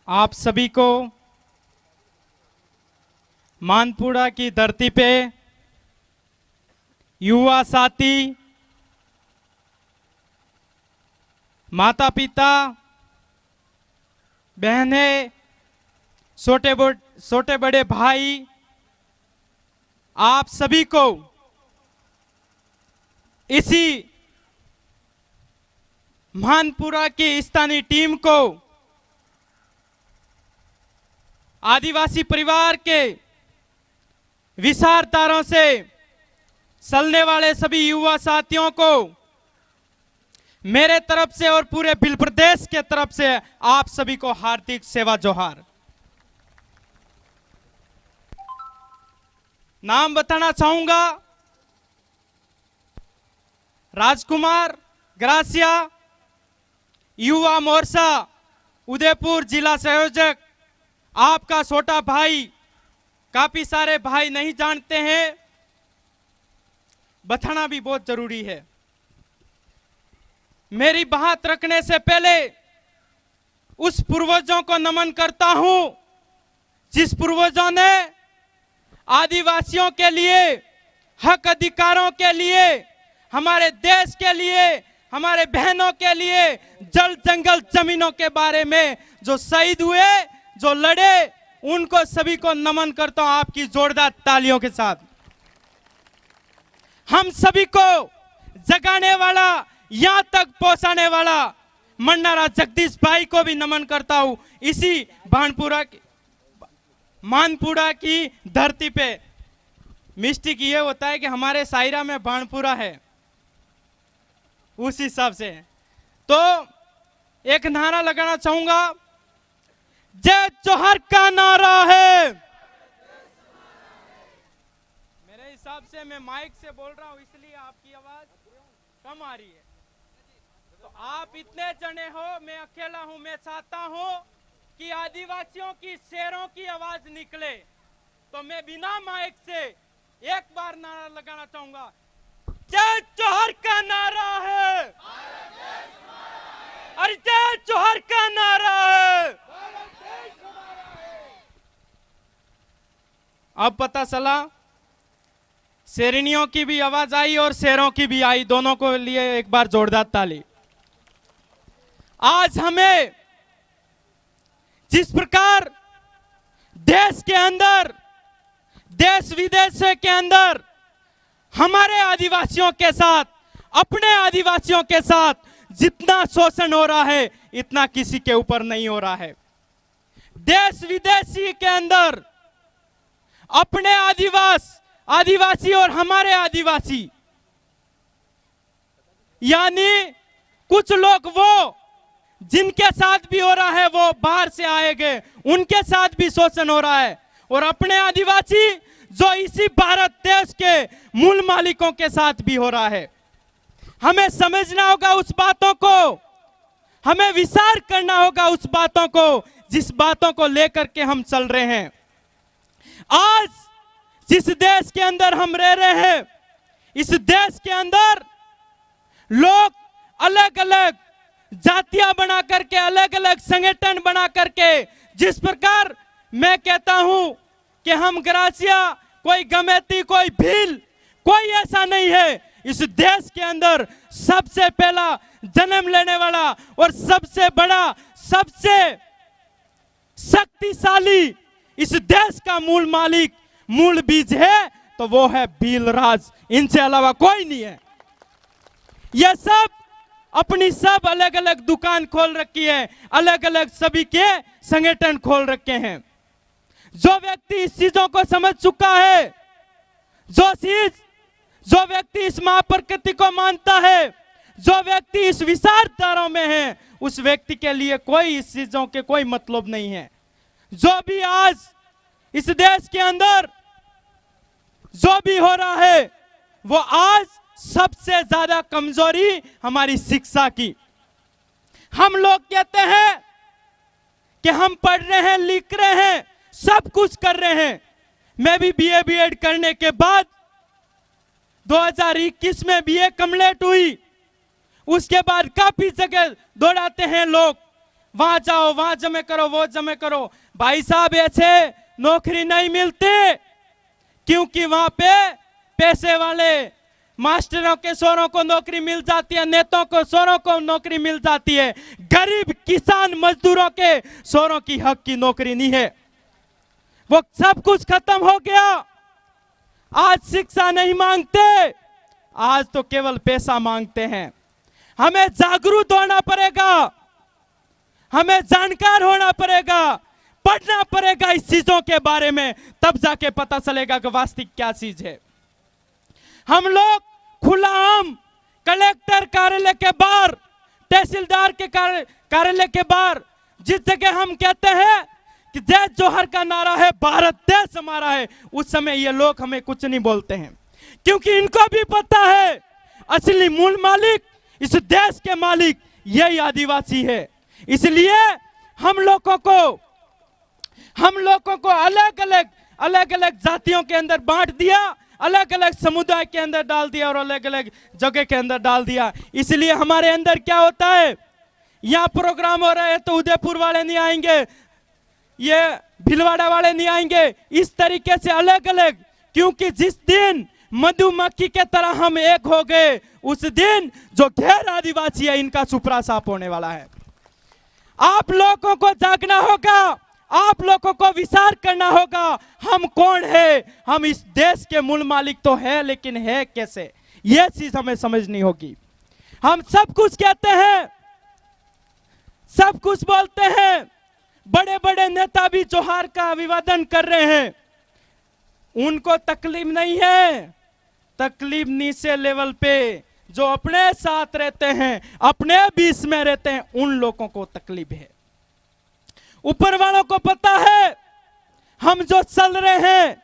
आप सभी को मानपुरा की धरती पे युवा साथी, माता पिता, बहनें, छोटे बड़े भाई, आप सभी को इसी मानपुरा की स्थानीय टीम को आदिवासी परिवार के विचारधाराओं से चलने वाले सभी युवा साथियों को मेरे तरफ से और पूरे भिल प्रदेश के तरफ से आप सभी को हार्दिक सेवा जोहार। नाम बताना चाहूंगा, राजकुमार ग्रासिया, युवा मोर्चा उदयपुर जिला संयोजक, आपका छोटा भाई। काफी सारे भाई नहीं जानते हैं, बताना भी बहुत जरूरी है। मेरी बात रखने से पहले उस पूर्वजों को नमन करता हूं जिस पूर्वजों ने आदिवासियों के लिए, हक अधिकारों के लिए, हमारे देश के लिए, हमारे बहनों के लिए, जल जंगल जमीनों के बारे में जो शहीद हुए, जो लड़े, उनको सभी को नमन करता हूं आपकी जोरदार तालियों के साथ। हम सभी को जगाने वाला, यहां तक पहुंचाने वाला मन्नारा जगदीश भाई को भी नमन करता हूं इसी मानपुरा की धरती पे। मिस्टेक ये होता है कि हमारे सायरा में बाणपुरा है, उस हिसाब से। तो एक नारा लगाना चाहूंगा, जय जोहर का नारा है। मेरे हिसाब से मैं माइक से बोल रहा हूं इसलिए आपकी आवाज कम आ रही है। तो आप इतने जने हो, मैं अकेला हूं। मैं चाहता हूं कि आदिवासियों की शेरों की आवाज निकले, तो मैं बिना माइक से एक बार नारा लगाना चाहूंगा, जय जोहर का नारा है, अरे जय जोहर का नारा है। अब पता चला शेरनियों की भी आवाज आई और शेरों की भी आई, दोनों को लिए एक बार जोरदार ताली। आज हमें जिस प्रकार देश के अंदर, देश विदेश के अंदर हमारे आदिवासियों के साथ, अपने आदिवासियों के साथ जितना शोषण हो रहा है, इतना किसी के ऊपर नहीं हो रहा है। देश विदेशी के अंदर अपने आदिवासी और हमारे आदिवासी, यानी कुछ लोग वो जिनके साथ भी हो रहा है वो बाहर से आए गए, उनके साथ भी शोषण हो रहा है, और अपने आदिवासी जो इसी भारत देश के मूल मालिकों के साथ भी हो रहा है। हमें समझना होगा उस बातों को, हमें विचार करना होगा उस बातों को, जिस बातों को लेकर के हम चल रहे हैं। आज जिस देश के अंदर हम रह रहे हैं, इस देश के अंदर लोग अलग अलग जातियां बना करके, अलग अलग संगठन बना करके, जिस प्रकार मैं कहता हूं कि हम ग्रासिया, कोई गमेती, कोई भील, कोई ऐसा नहीं है। इस देश के अंदर सबसे पहला जन्म लेने वाला और सबसे बड़ा, सबसे शक्तिशाली इस देश का मूल मालिक, मूल बीज है तो वो है भील राज, इनसे अलावा कोई नहीं है। ये सब अपनी सब अलग अलग दुकान खोल रखी है, अलग अलग सभी के संगठन खोल रखे हैं। जो व्यक्ति इस चीजों को समझ चुका है, जो व्यक्ति इस महाप्रकृति को मानता है, जो व्यक्ति इस विचारधाराओं में है, उस व्यक्ति के लिए कोई इस चीजों के कोई मतलब नहीं है। जो भी आज इस देश के अंदर जो भी हो रहा है, वो आज सबसे ज्यादा कमजोरी हमारी शिक्षा की। हम लोग कहते हैं कि हम पढ़ रहे हैं, लिख रहे हैं, सब कुछ कर रहे हैं। मैं भी बीए बीएड करने के बाद 2021 में बीए कंप्लीट हुई। उसके बाद काफी जगह दौड़ाते हैं लोग, वहां जाओ, वहां जमे करो, वो जमे करो। भाई साहब ऐसे नौकरी नहीं मिलती, क्योंकि वहां पे पैसे वाले मास्टरों के शोरों को नौकरी मिल जाती है, नेताओं को शोरों को नौकरी मिल जाती है। गरीब किसान मजदूरों के शोरों की हक की नौकरी नहीं है। वो सब कुछ खत्म हो गया। आज शिक्षा नहीं मांगते, आज तो केवल पैसा मांगते हैं। हमें जागरूक होना पड़ेगा, हमें जानकार होना पड़ेगा, पढ़ना पड़ेगा इस चीजों के बारे में, तब जाके पता चलेगा कि वास्तविक क्या चीज है। हम लोग खुलाआम कलेक्टर कार्यालय के बाहर, तहसीलदार के कार्यालय के बाहर, जिस जगह हम कहते हैं कि जय जोहर का नारा है, भारत देश हमारा है, उस समय ये लोग हमें कुछ नहीं बोलते हैं, क्योंकि इनको भी पता है असली मूल मालिक, इस देश के मालिक यही आदिवासी है। इसलिए हम लोगों को अलग अलग जातियों के अंदर बांट दिया, अलग अलग समुदाय के अंदर डाल दिया और अलग अलग जगह के अंदर डाल दिया। इसलिए हमारे अंदर क्या होता है, यहाँ प्रोग्राम हो रहा है तो उदयपुर वाले नहीं आएंगे, ये भीलवाड़ा वाले नहीं आएंगे, इस तरीके से अलग अलग। क्योंकि जिस दिन मधुमक्खी के तरह हम एक हो गए, उस दिन जो गैर आदिवासी है इनका सुपरा साफ होने वाला है। आप लोगों को जागना होगा, आप लोगों को विचार करना होगा, हम कौन है। हम इस देश के मूल मालिक तो है, लेकिन है कैसे, यह चीज हमें समझनी होगी। हम सब कुछ कहते हैं, सब कुछ बोलते हैं, बड़े बड़े नेता भी जोहार का अभिवादन कर रहे हैं, उनको तकलीफ नहीं है। तकलीफ नीचे लेवल पे जो अपने साथ रहते हैं, अपने बीच में रहते हैं, उन लोगों को तकलीफ है। ऊपर वालों को पता है हम जो चल रहे हैं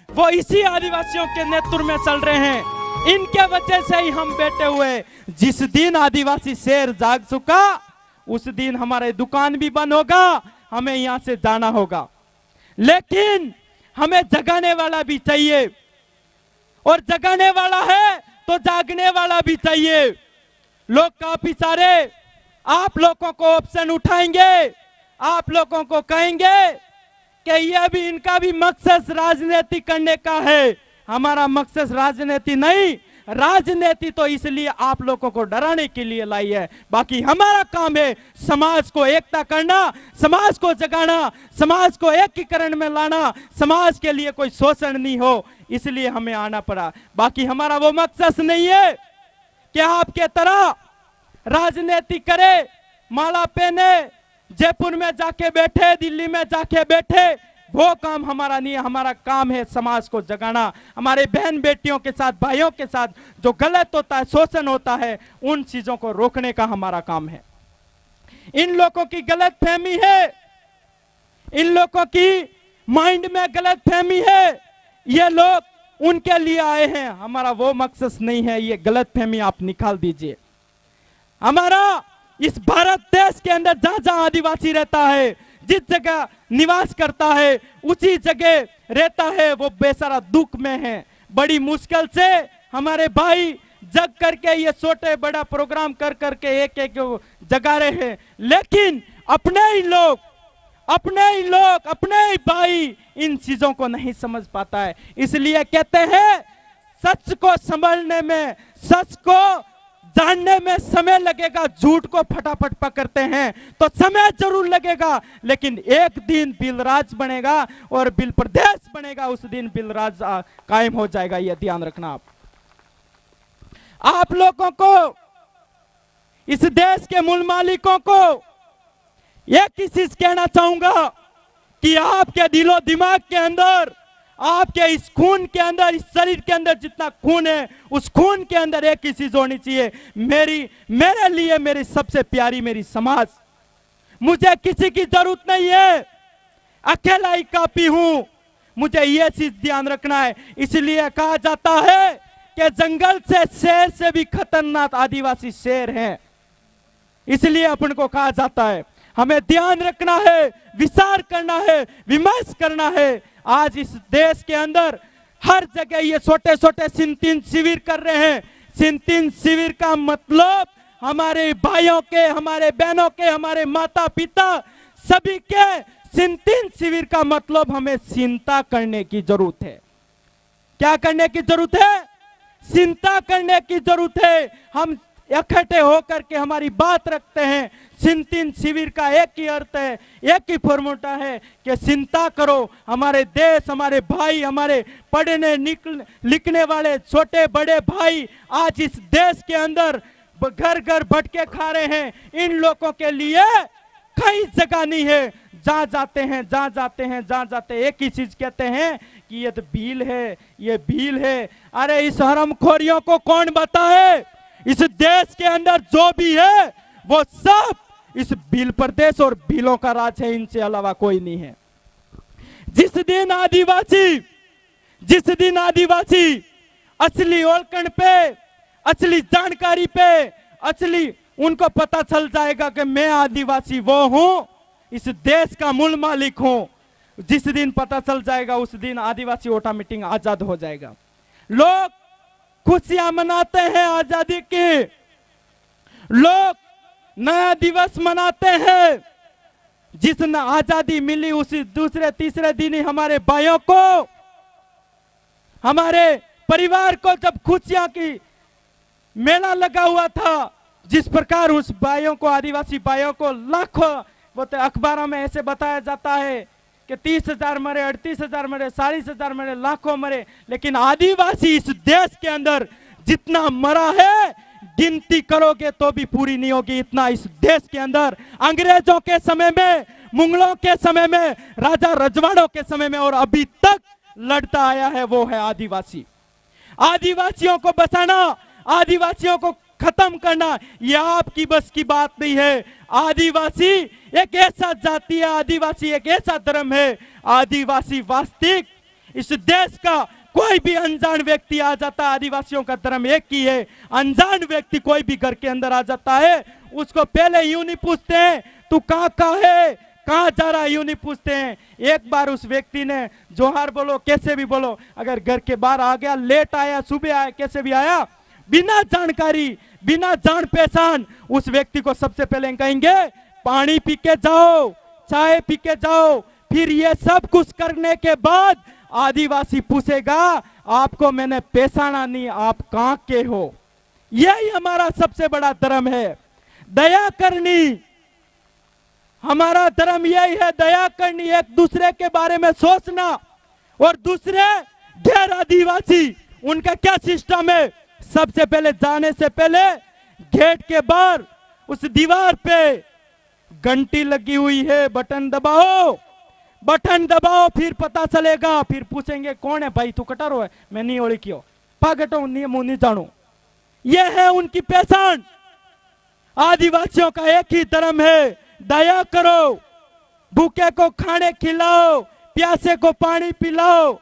वो इसी आदिवासियों के नेतृत्व में चल रहे हैं, इनके वजह से ही हम बैठे हुए। जिस दिन आदिवासी शेर जाग चुका, उस दिन हमारे दुकान भी बंद होगा, हमें यहां से जाना होगा। लेकिन हमें जगाने वाला भी चाहिए, और जगाने वाला है तो जागने वाला भी चाहिए। लोग काफी सारे आप लोगों को ऑप्शन उठाएंगे, आप लोगों को कहेंगे कि यह भी इनका भी मकसद राजनीति करने का है। हमारा मकसद राजनीति नहीं, राजनीति तो इसलिए आप लोगों को डराने के लिए लाई है। बाकी हमारा काम है समाज को एकता करना, समाज को जगाना, समाज को एकीकरण में लाना, समाज के लिए कोई शोषण नहीं हो, इसलिए हमें आना पड़ा। बाकी हमारा वो मकसद नहीं है कि आपके तरह राजनीति करे, माला पहने, जयपुर में जाके बैठे, दिल्ली में जाके बैठे, वो काम हमारा नहीं है। हमारा काम है समाज को जगाना, हमारे बहन बेटियों के साथ, भाइयों के साथ जो गलत होता है, शोषण होता है, उन चीजों को रोकने का हमारा काम है। इन लोगों की गलत फहमी है, इन लोगों की माइंड में गलत फहमी है, ये लोग उनके लिए आए हैं, हमारा वो मकसद नहीं है। ये गलत फहमी आप निकाल दीजिए। हमारा इस भारत देश के अंदर जहां जहां आदिवासी रहता है, जिस जगह निवास करता है, उसी जगह रहता है, वो बेचारा दुख में है। बड़ी मुश्किल से हमारे भाई जग करके ये छोटे बड़ा प्रोग्राम कर करके एक एक जगा रहे हैं, लेकिन अपने ही लोग, अपने ही भाई इन चीजों को नहीं समझ पाता है। इसलिए कहते हैं सच को समझने में, सच को जानने में समय लगेगा, झूठ को फटाफट पकड़ते हैं तो समय जरूर लगेगा, लेकिन एक दिन बिलराज बनेगा और बिल प्रदेश बनेगा, उस दिन बिलराज कायम हो जाएगा। यह ध्यान रखना। आप लोगों को, इस देश के मूल मालिकों को एक ही चीज कहना चाहूंगा कि आपके दिलो दिमाग के अंदर, आपके इस खून के अंदर, इस शरीर के अंदर जितना खून है, उस खून के अंदर एक ही चीज होनी चाहिए, मेरे लिए मेरी सबसे प्यारी मेरी समाज। मुझे किसी की जरूरत नहीं है, अकेला ही काफी हूं, मुझे यह चीज ध्यान रखना है। इसलिए कहा जाता है कि जंगल से शेर से भी खतरनाक आदिवासी शेर हैं, इसलिए अपन को कहा जाता है। हमें ध्यान रखना है, विचार करना है, विमर्श करना है। आज इस देश के अंदर हर जगह ये छोटे छोटे सिंतीन शिविर कर रहे हैं। सिंतीन शिविर का मतलब हमारे भाइयों के, हमारे बहनों के, हमारे माता पिता सभी के सिंतीन शिविर का मतलब हमें चिंता करने की जरूरत है। क्या करने की जरूरत है? चिंता करने की जरूरत है। हम इकट्ठे होकर के हमारी बात रखते हैं। सिंतीन शिविर का एक ही अर्थ है, एक ही फॉर्मूला है कि चिंता करो। हमारे देश, हमारे भाई, हमारे पढ़ने लिखने वाले छोटे बड़े भाई आज इस देश के अंदर घर घर भटके खा रहे हैं। इन लोगों के लिए कहीं जगह नहीं है। जहां जाते हैं, जहां जाते हैं, जहां जाते हैं, एक ही चीज कहते हैं कि ये तो बिल है, ये बिल है। अरे इस हरामखोरियों को कौन बताए? इस देश के अंदर जो भी है वो सब इस बिल प्रदेश और बिलों का राज है, इनसे अलावा कोई नहीं है। जिस दिन आदिवासी असली ओलकण पे, असली जानकारी पे, असली उनको पता चल जाएगा कि मैं आदिवासी वो हूं, इस देश का मूल मालिक हूं, जिस दिन पता चल जाएगा उस दिन आदिवासी ऑटोमेटिक आजाद हो जाएगा। लोग खुशियां मनाते हैं आजादी की, लोग नया दिवस मनाते हैं। जिस दिन आजादी मिली उसी दूसरे तीसरे दिन ही हमारे भाइयों को, हमारे परिवार को जब खुशियां की मेला लगा हुआ था, जिस प्रकार उस भाइयों को, आदिवासी भाइयों को लाखों, वो तो अखबारों में ऐसे बताया जाता है कि 30,000 मरे, 38,000 मरे, 40,000 मरे, लाखों मरे, लेकिन आदिवासी इस देश के अंदर जितना मरा है गिनती करोगे तो भी पूरी नहीं होगी। इतना इस देश के अंदर अंग्रेजों के समय में, मुगलों के समय में, राजा रजवाड़ों के समय में और अभी तक लड़ता आया है वो है आदिवासी। आदिवासियों को बचाना, आदिवासियों को खत्म करना यह आपकी बस की बात नहीं है। आदिवासी एक ऐसा जाति है, आदिवासी एक ऐसा धर्म है, आदिवासी वास्तविक इस देश का कोई भी अनजान व्यक्ति आ जाता है, आदिवासियों का धर्म एक ही है। अनजान व्यक्ति कोई भी घर के अंदर आ जाता है, उसको पहले यूं नहीं पूछते हैं तू कहाँ का है, कहाँ जा रहा है, यूं नहीं पूछते हैं। एक बार उस व्यक्ति ने जोहार बोलो, कैसे भी बोलो, अगर घर के बाहर आ गया, लेट आया, सुबह आया, कैसे भी आया, बिना जानकारी, बिना जान पहचान, उस व्यक्ति को सबसे पहले कहेंगे पानी पी के जाओ, चाय पी के जाओ। फिर ये सब कुछ करने के बाद आदिवासी पूछेगा आपको मैंने पहचाना नहीं, आप कहां के हो। यही हमारा सबसे बड़ा धर्म है, दया करनी। हमारा धर्म यही है, दया करनी, एक दूसरे के बारे में सोचना। और दूसरे गैर आदिवासी, उनका क्या सिस्टम है, सबसे पहले जाने से पहले गेट के बाहर उस दीवार पे घंटी लगी हुई है, बटन दबाओ, बटन दबाओ, फिर पता चलेगा। फिर पूछेंगे कौन है भाई, तू कटारो है, मैं नहीं ओढ़ी क्यों, पागटो नहीं जानू। ये है उनकी पहचान। आदिवासियों का एक ही धर्म है, दया करो, भूखे को खाने खिलाओ, प्यासे को पानी पिलाओ,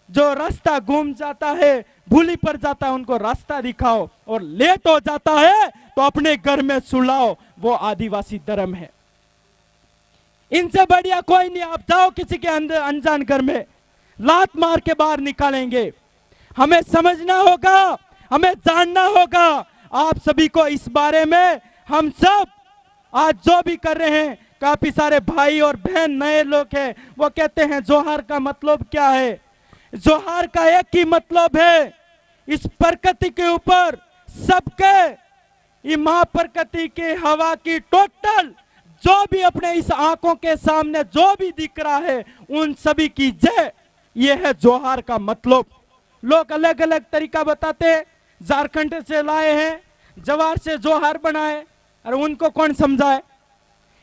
जो रास्ता घूम जाता है, भूली पड़ जाता है, उनको रास्ता दिखाओ, और लेट हो जाता है तो अपने घर में सुलाओ। वो आदिवासी धर्म है। इनसे बढ़िया कोई नहीं। आप जाओ किसी के अंदर अनजान घर में, लात मार के बाहर निकालेंगे। हमें समझना होगा, हमें जानना होगा। आप सभी को इस बारे में हम सब आज जो भी कर रहे हैं, काफी सारे भाई और बहन नए लोग हैं, वो कहते हैं जोहार का मतलब क्या है। जोहार का एक ही मतलब है, इस प्रकृति के ऊपर सबके, मां प्रकृति के हवा की टोटल जो भी अपने इस आंखों के सामने जो भी दिख रहा है, उन सभी की जय, ये है जोहार का मतलब। लोग अलग अलग तरीका बताते हैं, झारखंड से लाए हैं, जवार से जोहार बनाए, और उनको कौन समझाए।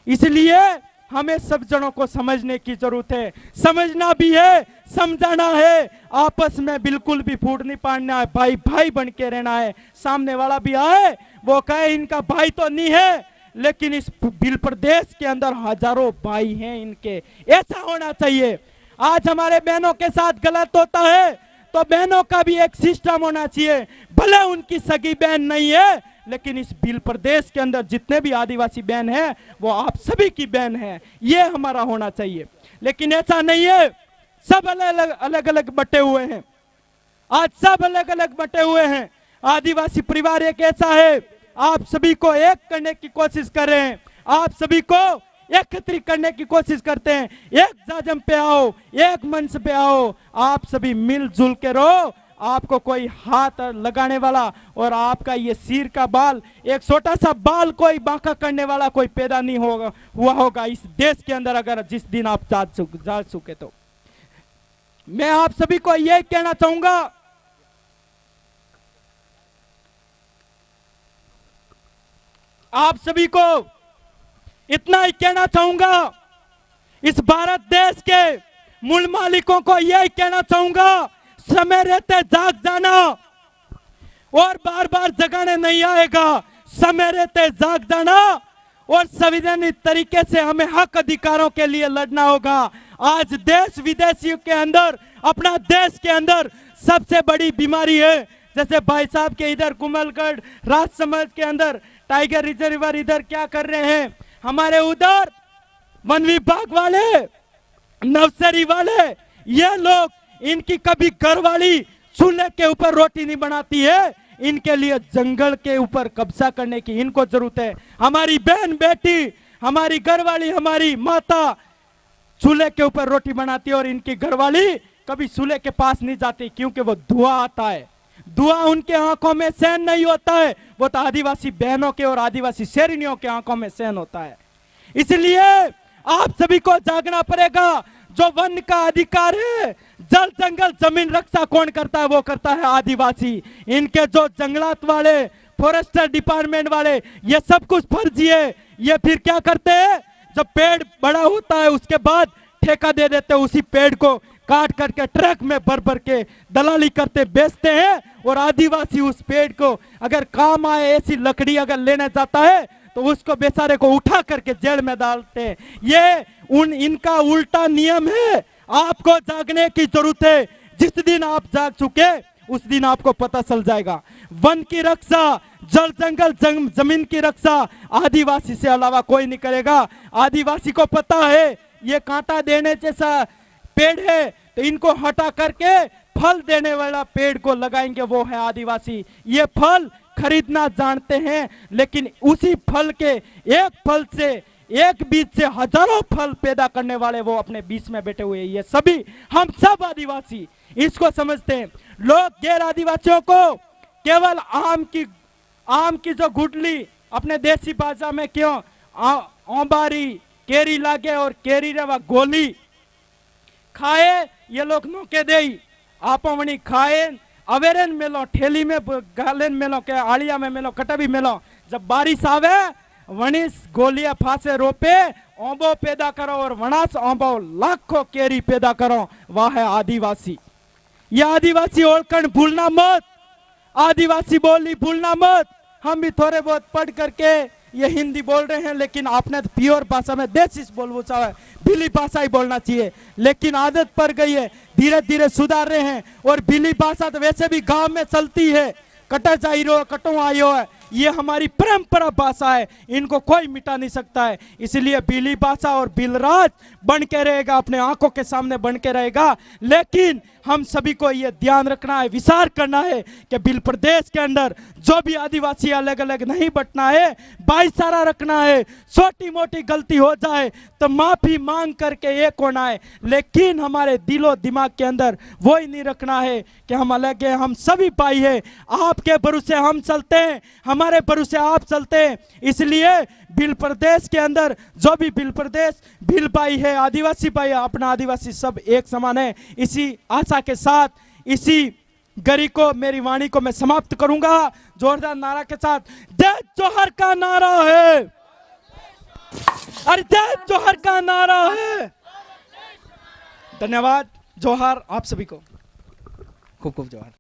इसलिए हमें सब जनों को समझने की जरूरत है, समझना भी है, समझाना है। आपस में बिल्कुल भी फूट नहीं पाड़ना है, भाई भाई बन के रहना है। सामने वाला भी आए, वो कहे इनका भाई तो नहीं है, लेकिन इस बिल प्रदेश के अंदर हजारों भाई हैं इनके, ऐसा होना चाहिए। आज हमारे बहनों के साथ गलत होता है तो बहनों का भी एक सिस्टम होना चाहिए, भले उनकी सगी बहन नहीं है, लेकिन इस बिल प्रदेश के अंदर जितने भी आदिवासी बहन हैं वो आप सभी की बहन है, ये हमारा होना चाहिए। लेकिन ऐसा नहीं है, सब अलग अलग बटे हुए हैं। आज सब अलग अलग बटे हुए हैं। आदिवासी परिवार एक ऐसा है, आप सभी को एक करने की कोशिश कर रहे हैं, आप सभी को एकत्रित करने की कोशिश करते हैं। एक जाजम पे आओ, एक मंच पे आओ, आप सभी मिलजुल के रहो। आपको कोई हाथ लगाने वाला और आपका ये सिर का बाल, एक छोटा सा बाल कोई बांका करने वाला कोई पैदा नहीं हुआ होगा इस देश के अंदर, अगर जिस दिन आप जा चुके तो। मैं आप सभी को यह कहना चाहूंगा, आप सभी को इतना ही कहना चाहूंगा, इस भारत देश के मूल मालिकों को यही कहना चाहूंगा, समय रहते जाग जाना और बार बार जगाने नहीं आएगा। समय रहते जाग जाना और संवैधानिक तरीके से हमें हक अधिकारों के लिए लड़ना होगा। आज देश विदेशियों के अंदर, अपना देश के अंदर सबसे बड़ी बीमारी है। जैसे भाई साहब के इधर कुमलगढ़ राज समाज के अंदर टाइगर रिजर्वर इधर क्या कर रहे हैं, हमारे उधर वन विभाग वाले, नवसरी वाले, ये लोग, इनकी कभी घरवाली चूल्हे के ऊपर रोटी नहीं बनाती है, इनके लिए जंगल के ऊपर कब्जा करने की इनको जरूरत है। हमारी बहन बेटी, हमारी घरवाली, हमारी माता चूल्हे के ऊपर रोटी बनाती है और इनकी घरवाली कभी चूल्हे के पास नहीं जाती, क्योंकि वो धुआं आता है, धुआं उनके आंखों में सहन नहीं होता है। वो तो आदिवासी बहनों के और आदिवासी शेरनियों के आंखों में सहन होता है। इसलिए आप सभी को जागना पड़ेगा। जो वन का अधिकार है, जल जंगल जमीन रक्षा कौन करता है? वो करता है आदिवासी। इनके जो जंगलात वाले, फॉरेस्टर डिपार्टमेंट वाले, ये सब कुछ फर्जी है। ये फिर क्या करते हैं, जब पेड़ बड़ा होता है उसके बाद ठेका दे देते हैं, उसी पेड़ को काट करके ट्रक में भर भर के दलाली करते बेचते हैं। और आदिवासी उस पेड़ को अगर काम आए ऐसी लकड़ी अगर लेने जाता है तो उसको बेचारे को उठा करके जेल में डालते हैं। ये इनका उल्टा नियम है। आपको जागने की जरूरत है। जिस दिन आप जाग चुके उस दिन आपको पता चल जाएगा। वन की रक्षा, जल जंगल जमीन की रक्षा आदिवासी से अलावा कोई नहीं करेगा। आदिवासी को पता है ये कांटा देने जैसा पेड़ है, तो इनको हटा करके फल देने वाला पेड़ को लगाएंगे, वो है आदिवासी। ये फल खरीदना जानते हैं, लेकिन उसी फल के एक फल से, एक बीज से हजारों फल पैदा करने वाले वो अपने बीच में बैठे हुए। ये सभी, हम सब आदिवासी इसको समझते हैं। लोग गैर आदिवासियों को केवल आम की जो गुठली अपने देसी भाषा में क्यों औबारी केरी लागे और केरी रेवा गोली खाए, ये लोग नौके दे आप वनी खाए अवेरन मेलो, ठेली में गालेन मेलो के आलिया में मेलो, कटबी मेलो। जब बारिश आवे वनी गोलियां फांसे रोपे, ओंबो पैदा करो और वनास ओंबो लाखों केरी पैदा करो। वह है आदिवासी। ये आदिवासी ओळखण भूलना मत, आदिवासी बोली भूलना मत। हम भी थोड़े बहुत पढ़ करके ये हिंदी बोल रहे हैं, लेकिन आपने तो प्योर भाषा में देसी बोलना है, बिली भाषा ही बोलना चाहिए। लेकिन आदत पड़ गई है, धीरे धीरे सुधार रहे हैं। और बिली भाषा तो वैसे भी गांव में चलती है, कटा जाइरो कटो आयो है, ये हमारी परंपरा भाषा है, इनको कोई मिटा नहीं सकता है। इसलिए बिली भाषा और बिलराज बन के रहेगा, अपने आंखों के सामने बन के रहेगा। लेकिन हम सभी को यह ध्यान रखना है, विचार करना है कि बिल प्रदेश के अंदर जो भी आदिवासी अलग अलग नहीं बटना है, भाईचारा रखना है। छोटी मोटी गलती हो जाए तो माफी मांग करके एक होना है, लेकिन हमारे दिलो दिमाग के अंदर वो ही नहीं रखना है कि हम अलग है, हम सभी भाई है। आपके भरोसे हम चलते हैं, हमारे भरोसे आप चलते हैं। इसलिए बिल प्रदेश के अंदर जो भी बिल प्रदेश, बिल भाई है, आदिवासी भाई है, अपना आदिवासी सब एक समान है। इसी आशा के साथ, इसी गरी को, मेरी वाणी को मैं समाप्त करूंगा जोरदार नारा के साथ। जय जोहर का नारा है, अरे जय जोहर का नारा है। धन्यवाद, जोहर आप सभी को, खूब खूब जोहर।